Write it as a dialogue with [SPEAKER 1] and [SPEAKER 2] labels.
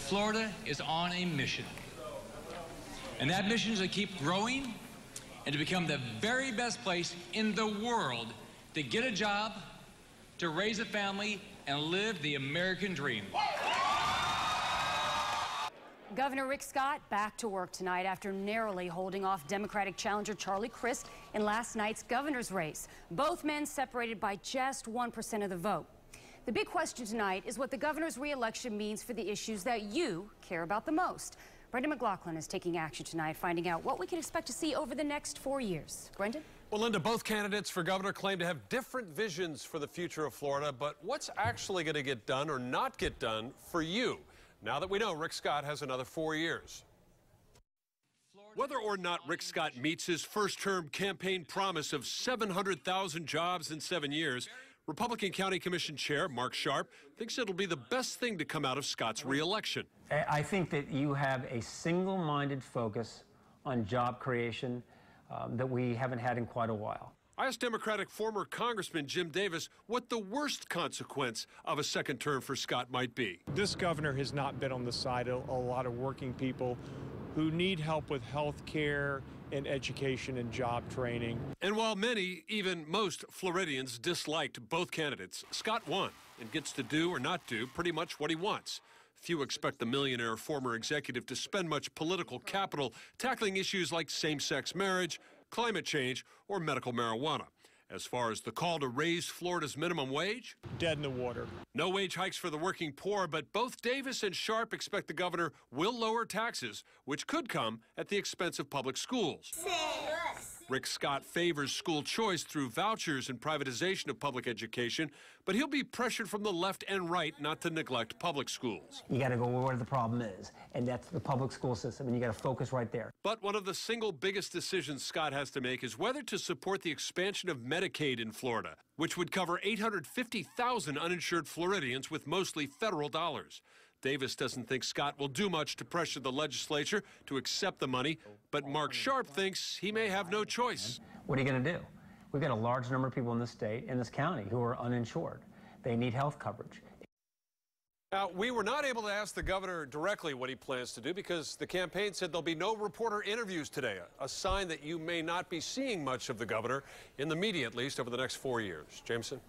[SPEAKER 1] Florida is on a mission. And that mission is to keep growing and to become the very best place in the world to get a job, to raise a family, and live the American dream.
[SPEAKER 2] Governor Rick Scott back to work tonight after narrowly holding off Democratic challenger Charlie Crist in last night's governor's race. Both men separated by just 1% of the vote. The big question tonight is what the governor's re-election means for the issues that you care about the most. Brendan McLaughlin is taking action tonight, finding out what we can expect to see over the next 4 years. Brendan?
[SPEAKER 3] Well, Linda, both candidates for governor claim to have different visions for the future of Florida, but what's actually going to get done or not get done for you now that we know Rick Scott has another 4 years? Whether or not Rick Scott meets his first-term campaign promise of 700,000 jobs in 7 years, Republican County Commission Chair Mark Sharp thinks it'll be the best thing to come out of Scott's re-election.
[SPEAKER 4] I think that you have a single-minded focus on job creation that we haven't had in quite a while.
[SPEAKER 3] I asked Democratic former Congressman Jim Davis what the worst consequence of a second term for Scott might be.
[SPEAKER 5] This governor has not been on the side of a lot of working people who need help with health care and education and job training.
[SPEAKER 3] And while many, even most Floridians disliked both candidates, Scott won and gets to do or not do pretty much what he wants. Few expect the millionaire former executive to spend much political capital tackling issues like same-sex marriage, climate change, or medical marijuana. As far as the call to raise Florida's minimum wage,
[SPEAKER 5] Dead in the water.
[SPEAKER 3] No wage hikes for the working poor, but both Davis and Sharp expect the governor will lower taxes, which could come at the expense of public schools. Rick Scott favors school choice through vouchers and privatization of public education, but he'll be pressured from the left and right not to neglect public schools.
[SPEAKER 4] You got to go where the problem is, and that's the public school system, and you got to focus right there.
[SPEAKER 3] But one of the single biggest decisions Scott has to make is whether to support the expansion of Medicaid in Florida, which would cover 850,000 uninsured Floridians with mostly federal dollars. Davis doesn't think Scott will do much to pressure the legislature to accept the money, but Mark Sharp thinks he may have no choice.
[SPEAKER 4] What are you going to do? We've got a large number of people in this state, in this county, who are uninsured. They need health coverage.
[SPEAKER 3] Now, we were not able to ask the governor directly what he plans to do because the campaign said there'll be no reporter interviews today, a sign that you may not be seeing much of the governor, in the media at least, over the next 4 years. Jameson?